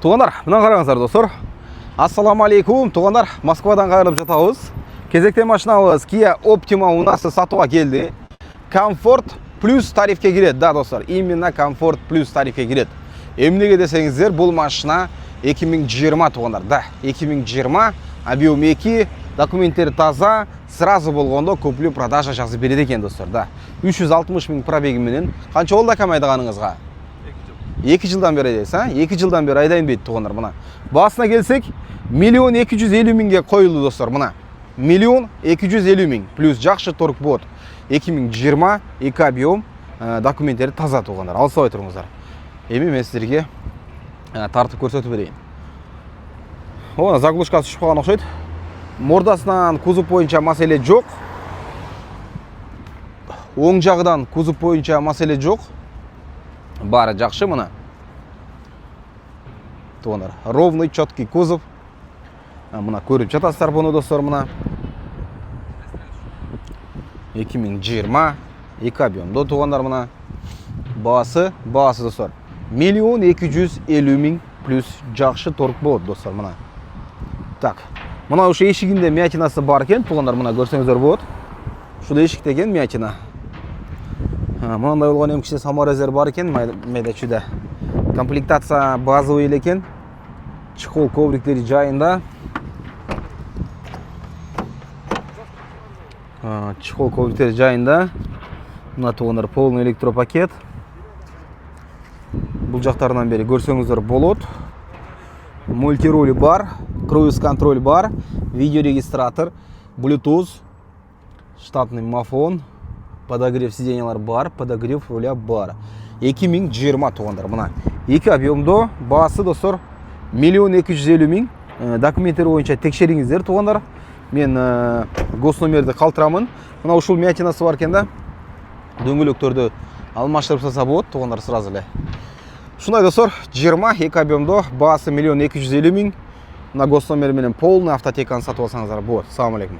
Туғандар, мына қараңыздар достар. Ассаламу алейкум, туғандар, Москвадан қайырылып жатабыз. Кезекте машинабыз Kia Optima у нас сатуға келді. Комфорт плюс тарифке кіреді, да достар. Именно Комфорт плюс тарифке кіреді. Емнеге десеңіздер, бұл машина 2020 туғандар. Да, 2020, объем 2, документтері таза, сразу болғанда куплю продажа жазып береді екен достар. Да, 360 мың пробегіменен. Қанша болды акам айдағаныңызға? 2 жылдан бері айдайсыз, 2 жылдан бері айдайын бейді туғандар мұна. Басына келсек, 1.250.000-ге қойылды достар мұна. 1.250.000 плюс жақшы торг бот. 2020 2 объем документтері таза туғандар. Алсау тұрыңыздар. Еме мен сіздерге тартып көрсетіп берейін. Оны заглушкасы ұшып қалған ұқсайды. Мордасынан кузов бойынша мәселе жоқ. Оң жағыдан кузов бойынша мәселе жоқ. Бары жақшы мұна. Туғандар. Ровный, четкий кузов. Мұна көріп жатасыздар бұны достар мұна. 2020 2 объемда туғандар мұна. Басы достар. 1.250.000 плюс жақшы торг болады достар мұна. Так, мұна ұшы ешігінде миятинасы бар екен, туғандар мұна көрсеңіздер болады. Шуда ешікте екен миятина. Мұнандай болған емкіште саморезер бар екен, майда чүді. Комплектация базовый екен. Чехол ковриктері жайында. Чехол ковриктері жайында. Мұна туғандар полный электропакет. Бұл жақтарынан бері көрсеңіздер болады. Мультирули бар, круиз контроль бар, видеорегистратор, Bluetooth, штатный мафон, подогрев сиденьялар бар, подогрев руля бар. 2020 туғандар мұна. 2 объемда басы достар 1.250.000. Документтері бойынша тексеріңіздер туғандар. Мен госномерді қалтырамын. Мұна ұшыл миятинасы бар екен да. Дөңгелектерді алмаштырып саса болады туғандар сразу ле. Шундай достар, 22 объемда басы 1.250.000. На госномерменен полный автотеканы сатып алсаңыздар болады. Салам алейкум.